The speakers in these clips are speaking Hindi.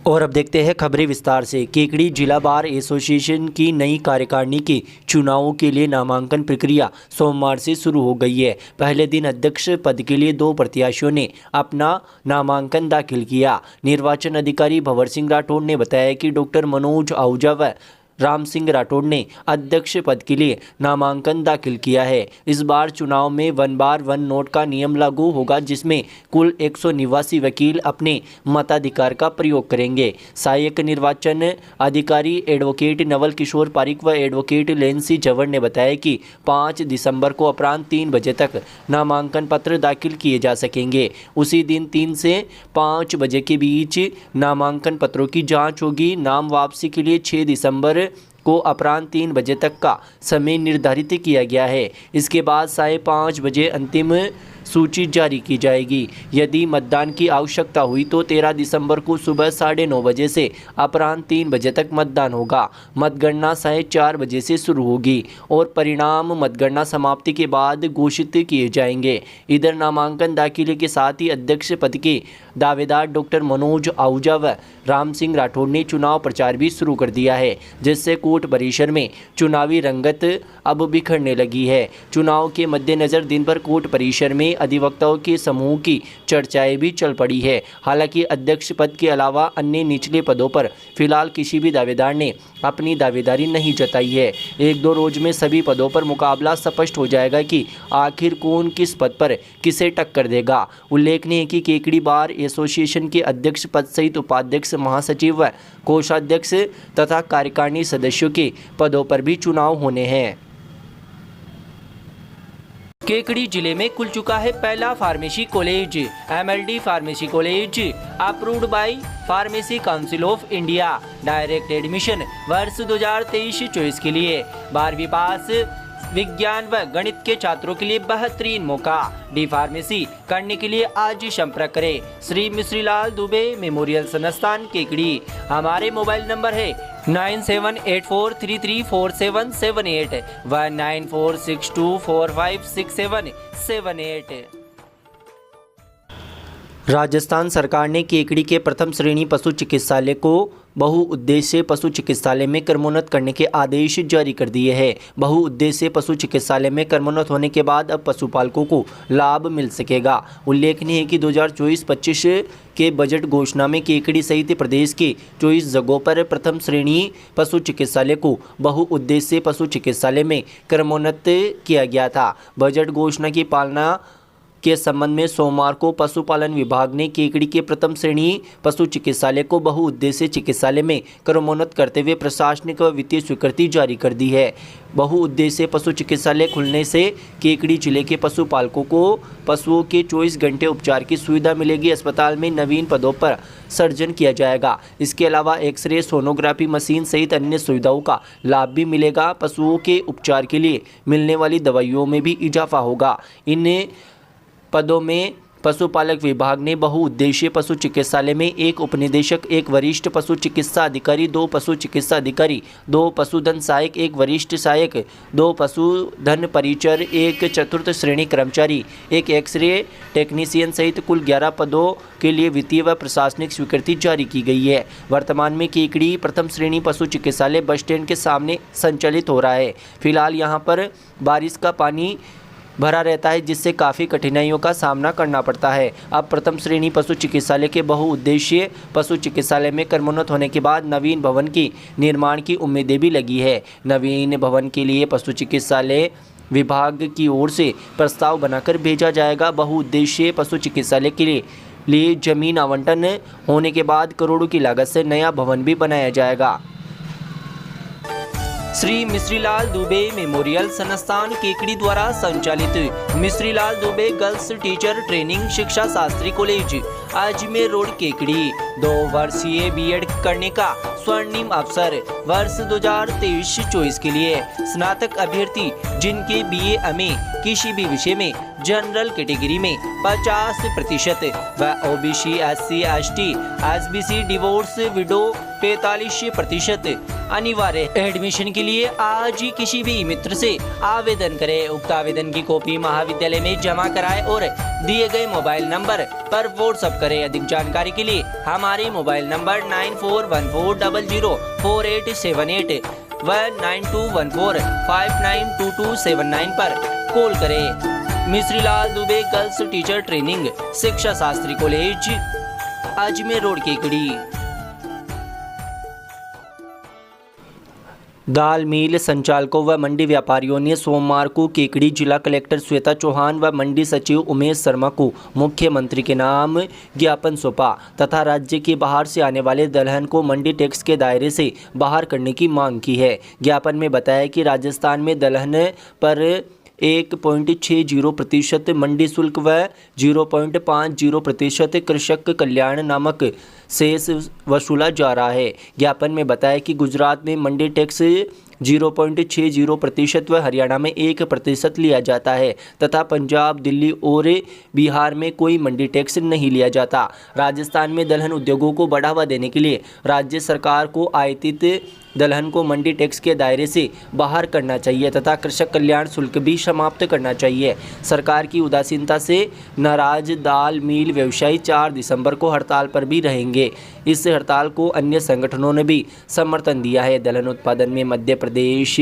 और अब देखते हैं खबरें विस्तार से। केकड़ी जिला बार एसोसिएशन की नई कार्यकारिणी के चुनावों के लिए नामांकन प्रक्रिया सोमवार से शुरू हो गई है। पहले दिन अध्यक्ष पद के लिए 2 प्रत्याशियों ने अपना नामांकन दाखिल किया। निर्वाचन अधिकारी भंवर सिंह राठौड़ ने बताया कि डॉक्टर मनोज आहूजा व राम सिंह राठौड़ ने अध्यक्ष पद के लिए नामांकन दाखिल किया है। इस बार चुनाव में 1 बार 1 नोट का नियम लागू होगा, जिसमें कुल 189 वकील अपने मताधिकार का प्रयोग करेंगे। सहायक निर्वाचन अधिकारी एडवोकेट नवल किशोर पारिक व एडवोकेट लेंसी जवर ने बताया कि 5 दिसंबर को अपराह्न 3 बजे तक नामांकन पत्र दाखिल किए जा सकेंगे। उसी दिन 3 से 5 बजे के बीच नामांकन पत्रों की जाँच होगी। नाम वापसी के लिए 6 दिसंबर को अपराह्न 3 बजे तक का समय निर्धारित किया गया है। इसके बाद 5:30 बजे अंतिम सूची जारी की जाएगी। यदि मतदान की आवश्यकता हुई तो 13 दिसंबर को सुबह 9:30 बजे से अपराह्न 3 बजे तक मतदान होगा। मतगणना 4:30 बजे से शुरू होगी और परिणाम मतगणना समाप्ति के बाद घोषित किए जाएंगे। इधर नामांकन दाखिले के साथ ही अध्यक्ष पद के दावेदार डॉक्टर मनोज आहूजा व राम सिंह राठौड़ ने चुनाव प्रचार भी शुरू कर दिया है, जिससे कोर्ट परिसर में चुनावी रंगत अब बिखरने लगी है। चुनाव के मद्देनजर दिन भर कोर्ट परिसर में अधिवक्ताओं के समूह की चर्चाएं भी चल पड़ी है। हालांकि अध्यक्ष पद के अलावा अन्य निचले पदों पर फिलहाल किसी भी दावेदार ने अपनी दावेदारी नहीं जताई है। 1-2 रोज में सभी पदों पर मुकाबला स्पष्ट हो जाएगा कि आखिर कौन किस पद पर किसे टक्कर देगा। उल्लेखनीय है कि केकड़ी बार एसोसिएशन के अध्यक्ष पद सहित उपाध्यक्ष, महासचिव व कोषाध्यक्ष तथा कार्यकारिणी सदस्यों के पदों पर भी चुनाव होने हैं। केकड़ी जिले में खुल चुका है पहला pharmacy college. MLD pharmacy college approved by pharmacy council of India. Direct admission वर्ष 2023-24 के लिए 12वीं पास विज्ञान व गणित के छात्रों के लिए बेहतरीन मौका। डी फार्मेसी करने के लिए आज ही संपर्क करें श्री मिश्रीलाल दुबे मेमोरियल संस्थान केकड़ी। हमारे मोबाइल नंबर है 9784334778 व 9462456778। राजस्थान सरकार ने केकड़ी के प्रथम श्रेणी पशु चिकित्सालय को बहुउद्देश्य पशु चिकित्सालय में क्रमोन्नत करने के आदेश जारी कर दिए हैं। बहुउद्देश्य पशु चिकित्सालय में क्रमोन्नत होने के बाद अब पशुपालकों को लाभ मिल सकेगा। उल्लेखनीय है कि 2024-25 के बजट घोषणा में केकड़ी सहित प्रदेश के 24 जगहों पर प्रथम श्रेणी पशु चिकित्सालय को बहुउद्देश्य पशु चिकित्सालय में क्रमोन्नत किया गया था। बजट घोषणा की पालना के संबंध में सोमवार को पशुपालन विभाग ने केकड़ी के प्रथम श्रेणी पशु चिकित्सालय को बहुउद्देश्य चिकित्सालय में क्रमोन्नत करते हुए प्रशासनिक व वित्तीय स्वीकृति जारी कर दी है। बहुउद्देश्य पशु चिकित्सालय खुलने से केकड़ी जिले के पशुपालकों को पशुओं के 24 घंटे उपचार की सुविधा मिलेगी। अस्पताल में नवीन पदों पर सर्जन किया जाएगा। इसके अलावा एक्सरे, सोनोग्राफी मशीन सहित अन्य सुविधाओं का लाभ भी मिलेगा। पशुओं के उपचार के लिए मिलने वाली दवाइयों में भी इजाफा होगा। इन पदों में पशुपालक विभाग ने बहुउद्देशीय पशु चिकित्सालय में 1 उपनिदेशक, 1 वरिष्ठ पशु चिकित्सा अधिकारी, 2 पशु चिकित्सा अधिकारी, 2 पशुधन सहायक, 1 वरिष्ठ सहायक, 2 पशुधन परिचर, 1 चतुर्थ श्रेणी कर्मचारी, 1 एक्सरे टेक्नीशियन सहित कुल 11 पदों के लिए वित्तीय व प्रशासनिक स्वीकृति जारी की गई है। वर्तमान में केकड़ी प्रथम श्रेणी पशु चिकित्सालय बस स्टैंड के सामने संचालित हो रहा है। फिलहाल यहाँ पर बारिश का पानी भरा रहता है, जिससे काफ़ी कठिनाइयों का सामना करना पड़ता है। अब प्रथम श्रेणी पशु चिकित्सालय के बहुउद्देशीय पशु चिकित्सालय में क्रमोन्नत होने के बाद नवीन भवन की निर्माण की उम्मीदें भी लगी है। नवीन भवन के लिए पशु चिकित्सालय विभाग की ओर से प्रस्ताव बनाकर भेजा जाएगा। बहुउद्देशीय पशु चिकित्सालय के लिए जमीन आवंटन होने के बाद करोड़ों की लागत से नया भवन भी बनाया जाएगा। श्री मिश्रीलाल दुबे मेमोरियल संस्थान केकड़ी द्वारा संचालित Mishrilal Dubey girls teacher training शिक्षा शास्त्री कॉलेज अजमेर रोड केकड़ी 2 वर्षीय B.Ed करने का स्वर्णिम अवसर वर्ष 2023-24 के लिए स्नातक अभ्यर्थी जिनके BA MA किसी भी विषय में जनरल कैटेगरी में 50% व OBC SC ST SBC divorce window 45% अनिवार्य। एडमिशन के लिए आज ही किसी भी मित्र से आवेदन करें। उक्त आवेदन की कॉपी महाविद्यालय में जमा कराएं और दिए गए मोबाइल नंबर पर व्हाट्सएप करें। अधिक जानकारी के लिए हमारे मोबाइल नंबर 9414004878 व 9214592279 पर कॉल करें। Mishrilal Dubey girls teacher training शिक्षा शास्त्री कॉलेज अजमेर रोड केकड़ी। दाल मिल संचालकों व मंडी व्यापारियों ने सोमवार को केकड़ी जिला कलेक्टर श्वेता चौहान व मंडी सचिव उमेश शर्मा को मुख्यमंत्री के नाम ज्ञापन सौंपा तथा राज्य के बाहर से आने वाले दलहन को मंडी टैक्स के दायरे से बाहर करने की मांग की है। ज्ञापन में बताया कि राजस्थान में दलहन पर 1.60% मंडी शुल्क व 0.50% कृषक कल्याण नामक शेष वसूला जा रहा है। ज्ञापन में बताया कि गुजरात में मंडी टैक्स 0.60% व हरियाणा में 1% लिया जाता है तथा पंजाब, दिल्ली और बिहार में कोई मंडी टैक्स नहीं लिया जाता। राजस्थान में दलहन उद्योगों को बढ़ावा देने के लिए राज्य सरकार को आयातित दलहन को मंडी टैक्स के दायरे से बाहर करना चाहिए तथा कृषक कल्याण शुल्क भी समाप्त करना चाहिए। सरकार की उदासीनता से नाराज दाल मिल व्यवसायी 4 दिसंबर को हड़ताल पर भी रहेंगे। इस हड़ताल को अन्य संगठनों ने भी समर्थन दिया है। दलहन उत्पादन में मध्य प्रदेश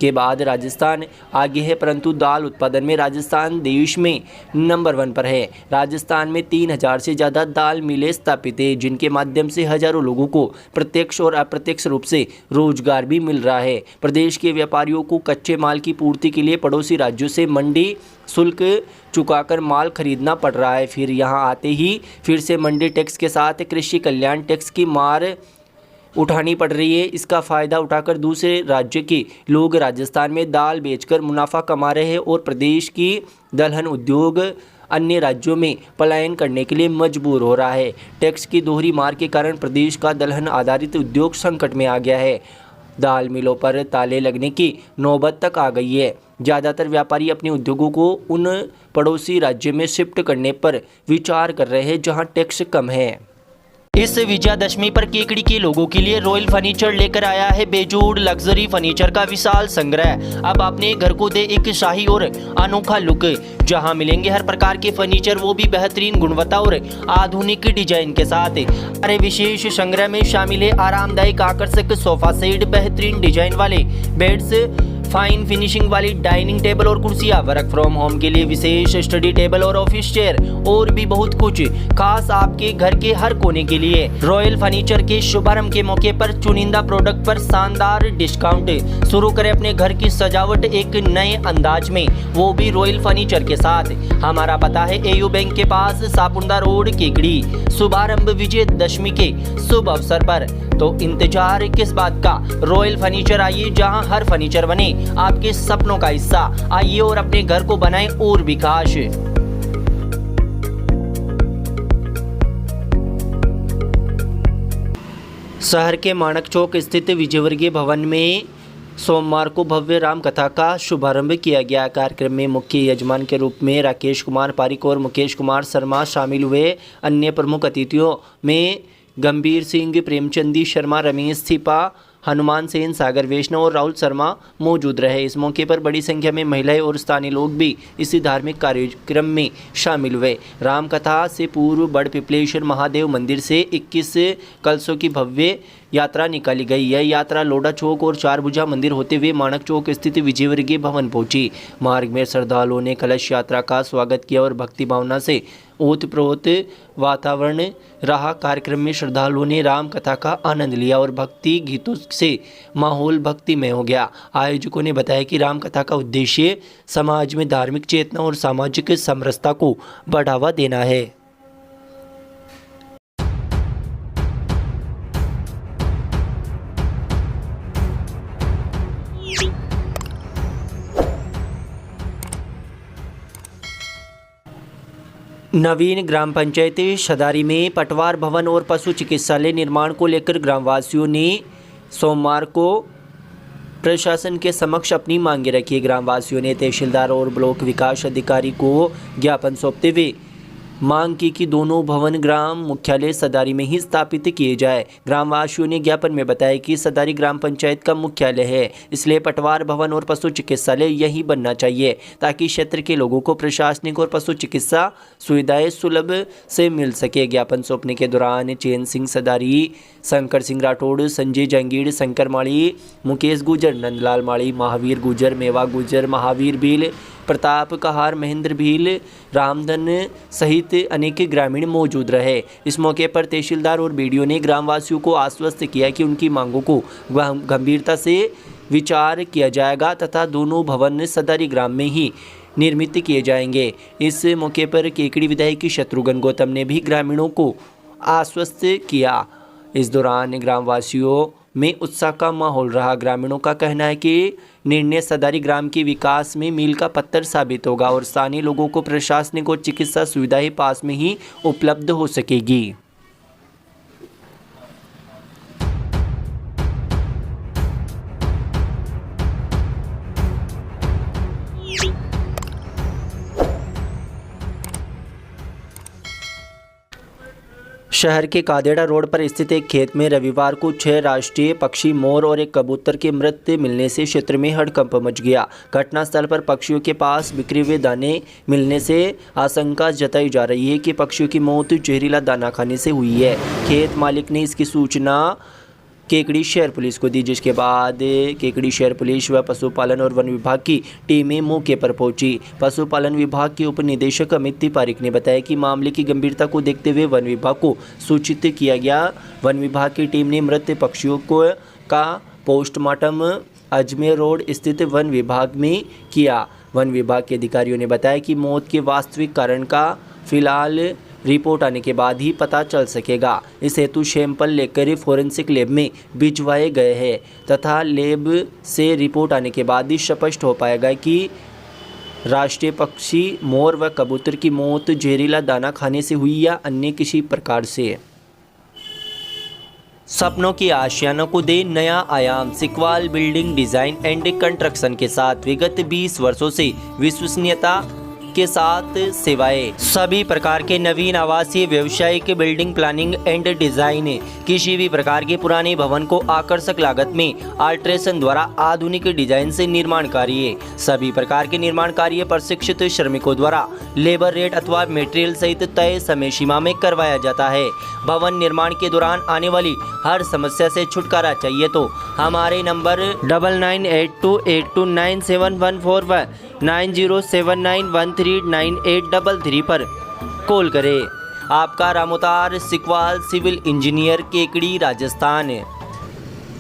के बाद राजस्थान आगे है, परंतु दाल उत्पादन में राजस्थान देश में नंबर 1 पर है। राजस्थान में 3000 से ज़्यादा दाल मिलें स्थापित है, जिनके माध्यम से हजारों लोगों को प्रत्यक्ष और अप्रत्यक्ष रूप से रोजगार भी मिल रहा है। प्रदेश के व्यापारियों को कच्चे माल की पूर्ति के लिए पड़ोसी राज्यों से मंडी शुल्क चुकाकर माल खरीदना पड़ रहा है। फिर यहाँ आते ही फिर से मंडी टैक्स के साथ कृषि कल्याण टैक्स की मार उठानी पड़ रही है। इसका फ़ायदा उठाकर दूसरे राज्य के लोग राजस्थान में दाल बेचकर मुनाफा कमा रहे हैं और प्रदेश की दलहन उद्योग अन्य राज्यों में पलायन करने के लिए मजबूर हो रहा है। टैक्स की दोहरी मार के कारण प्रदेश का दलहन आधारित उद्योग संकट में आ गया है। दाल मिलों पर ताले लगने की नौबत तक आ गई है। ज़्यादातर व्यापारी अपने उद्योगों को उन पड़ोसी राज्य में शिफ्ट करने पर विचार कर रहे हैं जहां टैक्स कम है। इस विजयादशमी पर केकड़ी के लोगों के लिए रॉयल फर्नीचर लेकर आया है बेजोड़ लग्जरी फर्नीचर का विशाल संग्रह। अब अपने घर को दे एक शाही और अनोखा लुक, जहां मिलेंगे हर प्रकार के फर्नीचर, वो भी बेहतरीन गुणवत्ता और आधुनिक डिजाइन के साथ। अरे विशेष संग्रह में शामिल है आरामदायक आकर्षक सोफा सेट, बेहतरीन डिजाइन वाले बेड्स, फाइन फिनिशिंग वाली डाइनिंग टेबल और कुर्सियां, वर्क फ्रॉम होम के लिए विशेष स्टडी टेबल और ऑफिस चेयर और भी बहुत कुछ खास आपके घर के हर कोने के लिए। रॉयल फर्नीचर के शुभारंभ के मौके पर चुनिंदा प्रोडक्ट पर शानदार डिस्काउंट। शुरू करें अपने घर की सजावट एक नए अंदाज में, वो भी रॉयल फर्नीचर के साथ। हमारा पता है AU बैंक के पास, सापुंदा रोड, केकड़ी। शुभारंभ विजयदशमी के शुभ अवसर पर, तो इंतजार किस बात का। रॉयल फर्नीचर आइए, जहां हर फर्नीचर बने आपके सपनों का हिस्सा। आइए और अपने घर को बनाएं और भी खास। शहर के माणक चौक स्थित विजयवर्गीय भवन में सोमवार को भव्य राम कथा का शुभारंभ किया गया। कार्यक्रम में मुख्य यजमान के रूप में राकेश कुमार पारिक और मुकेश कुमार शर्मा शामिल हुए। अन्य प्रमुख अतिथियों में गंभीर सिंह, प्रेमचंदी शर्मा, रमेश थिपा, हनुमान सेन, सागर वैष्णव और राहुल शर्मा मौजूद रहे। इस मौके पर बड़ी संख्या में महिलाएं और स्थानीय लोग भी इसी धार्मिक कार्यक्रम में शामिल हुए। रामकथा से पूर्व बड़पिपलेश्वर महादेव मंदिर से 21 कलशों की भव्य यात्रा निकाली गई। यह यात्रा लोढ़ा चौक और चारभुजा मंदिर होते हुए माणक चौक स्थित विजयवर्गीय भवन पहुंची। मार्ग में श्रद्धालुओं ने कलश यात्रा का स्वागत किया और भक्ति भावना से ओतप्रोत वातावरण रहा। कार्यक्रम में श्रद्धालुओं ने राम कथा का आनंद लिया और भक्ति गीतों से माहौल भक्तिमय हो गया। आयोजकों ने बताया कि राम कथा का उद्देश्य समाज में धार्मिक चेतना और सामाजिक समरसता को बढ़ावा देना है। नवीन ग्राम पंचायत शदारी में पटवार भवन और पशु चिकित्सालय निर्माण को लेकर ग्रामवासियों ने सोमवार को प्रशासन के समक्ष अपनी मांगे रखी। ग्रामवासियों ने तहसीलदार और ब्लॉक विकास अधिकारी को ज्ञापन सौंपते हुए मांग की कि दोनों भवन ग्राम मुख्यालय सदारी में ही स्थापित किए जाए। ग्रामवासियों ने ज्ञापन में बताया कि सदारी ग्राम पंचायत का मुख्यालय है, इसलिए पटवार भवन और पशु चिकित्सालय यही बनना चाहिए ताकि क्षेत्र के लोगों को प्रशासनिक और पशु चिकित्सा सुविधाएं सुलभ से मिल सके। ज्ञापन सौंपने के दौरान चैन सिंह सदारी, शंकर सिंह राठौड़, संजय जंगीड़, शंकर माड़ी, मुकेश गुजर, नंदलाल माड़ी, महावीर गुजर, मेवा गुजर, महावीर भील, प्रताप कहार, महेंद्र भील, रामधन सहित अनेक ग्रामीण मौजूद रहे। इस मौके पर तहसीलदार और बीडीओ ने ग्रामवासियों को आश्वस्त किया कि उनकी मांगों को गंभीरता से विचार किया जाएगा तथा दोनों भवन सदारी ग्राम में ही निर्मित किए जाएंगे। इस मौके पर केकड़ी विधायक शत्रुघ्न गौतम ने भी ग्रामीणों को आश्वस्त किया। इस दौरान ग्रामवासियों में उत्साह का माहौल रहा। ग्रामीणों का कहना है कि निर्णय सदारी ग्राम के विकास में मील का पत्थर साबित होगा और स्थानीय लोगों को प्रशासनिक और चिकित्सा सुविधाएं पास में ही उपलब्ध हो सकेगी। शहर के कादेड़ा रोड पर स्थित एक खेत में रविवार को 6 राष्ट्रीय पक्षी, मोर और एक कबूतर के मृत मिलने से क्षेत्र में हड़कंप मच गया। घटनास्थल पर पक्षियों के पास बिखरे हुए दाने मिलने से आशंका जताई जा रही है कि पक्षियों की मौत जहरीला दाना खाने से हुई है। खेत मालिक ने इसकी सूचना केकड़ी शहर पुलिस को दी, जिसके बाद केकड़ी शहर पुलिस व पशुपालन और वन विभाग की टीमें मौके पर पहुंची। पशुपालन विभाग के उप निदेशक अमित पारिक ने बताया कि मामले की गंभीरता को देखते हुए वन विभाग को सूचित किया गया। वन विभाग की टीम ने मृत पक्षियों का पोस्टमार्टम अजमेर रोड स्थित वन विभाग में किया। वन विभाग के अधिकारियों ने बताया कि मौत के वास्तविक कारण का फिलहाल रिपोर्ट आने के बाद ही पता चल सकेगा। इस हेतु सैंपल लेकर फोरेंसिक लैब में भिजवाए गए हैं तथा लैब से रिपोर्ट आने के बाद ही स्पष्ट हो पाएगा कि राष्ट्रीय पक्षी मोर व कबूतर की मौत जहरीला दाना खाने से हुई या अन्य किसी प्रकार से। सपनों की आशियानों को दे नया आयाम। सिकवाल बिल्डिंग डिजाइन एंड कंस्ट्रक्शन के साथ विगत 20 वर्षों से विश्वसनीयता के साथ सेवाएं। सभी प्रकार के नवीन आवासीय, व्यावसायिक, बिल्डिंग प्लानिंग एंड डिजाइन, किसी भी प्रकार के पुराने भवन को आकर्षक लागत में अल्ट्रेशन द्वारा आधुनिक डिजाइन से निर्माण कार्य। सभी प्रकार के निर्माण कार्य प्रशिक्षित श्रमिकों द्वारा लेबर रेट अथवा मटेरियल सहित तय समय सीमा में करवाया जाता है। भवन निर्माण के दौरान आने वाली हर समस्या से छुटकारा चाहिए तो हमारे नंबर 9982829714 व 9079139833 पर कॉल करें। आपका Ramotar Sikwal civil engineer, Kekri, Rajasthan.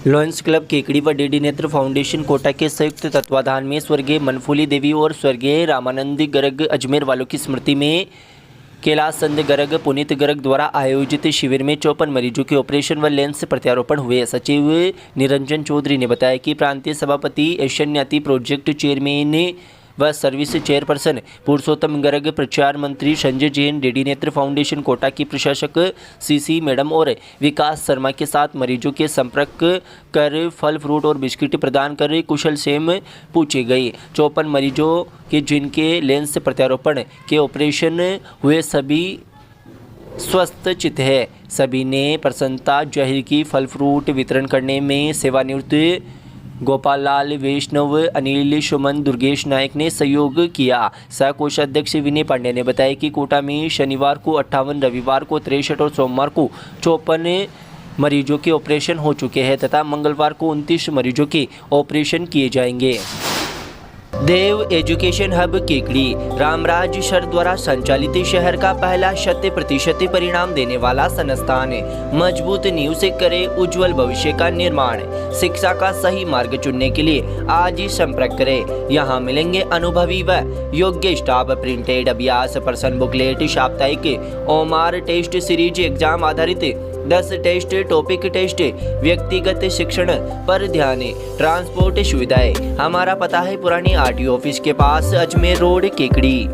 Lions club Kekri व डीडी नेत्र फाउंडेशन कोटा के संयुक्त तत्वाधान में स्वर्गीय मनफूली देवी और स्वर्गीय रामानंद गर्ग अजमेर वालों की स्मृति में कैलाश चंद गर्ग, पुनीत गर्ग द्वारा आयोजित शिविर में 54 मरीजों के ऑपरेशन व लेंस प्रत्यारोपण हुए। सचिव निरंजन चौधरी ने बताया कि प्रांतीय सभापति, एशियन प्रोजेक्ट चेयरमैन व सर्विस चेयरपर्सन पुरुषोत्तम गर्ग, प्रचार मंत्री संजय जैन, डीडी नेत्र फाउंडेशन कोटा की प्रशासक सीसी मैडम और विकास शर्मा के साथ मरीजों के संपर्क कर फल, फ्रूट और बिस्किट प्रदान कर कुशल क्षेम पूछे गए। 54 मरीजों के जिनके लेंस प्रत्यारोपण के ऑपरेशन हुए सभी स्वस्थ चित है। सभी ने प्रसन्नता जाहिर की। फल फ्रूट वितरण करने में सेवानिवृत्त गोपाल लाल वैष्णव, अनिल सुमन, दुर्गेश नायक ने सहयोग किया। सह कोषाध्यक्ष विनय पांडे ने बताया कि कोटा में शनिवार को 58, रविवार को 63 और सोमवार को 54 मरीजों के ऑपरेशन हो चुके हैं तथा मंगलवार को 29 मरीजों के ऑपरेशन किए जाएंगे। Dev education hub Kekri Ramraj sir द्वारा संचालित शहर का पहला 100% परिणाम देने वाला संस्थान। मजबूत नींव से करे उज्जवल भविष्य का निर्माण। शिक्षा का सही मार्ग चुनने के लिए आज ही संपर्क करें। यहाँ मिलेंगे अनुभवी व योग्य स्टाफ, प्रिंटेड अभ्यास प्रश्न बुकलेट, साप्ताहिक ओमार टेस्ट सीरीज, एग्जाम आधारित 10 टेस्ट, टॉपिक टेस्ट, व्यक्तिगत शिक्षण पर ध्यान, ट्रांसपोर्ट सुविधाएं। हमारा पता है पुरानी आरटीओ ऑफिस के पास, अजमेर रोड, केकड़ी।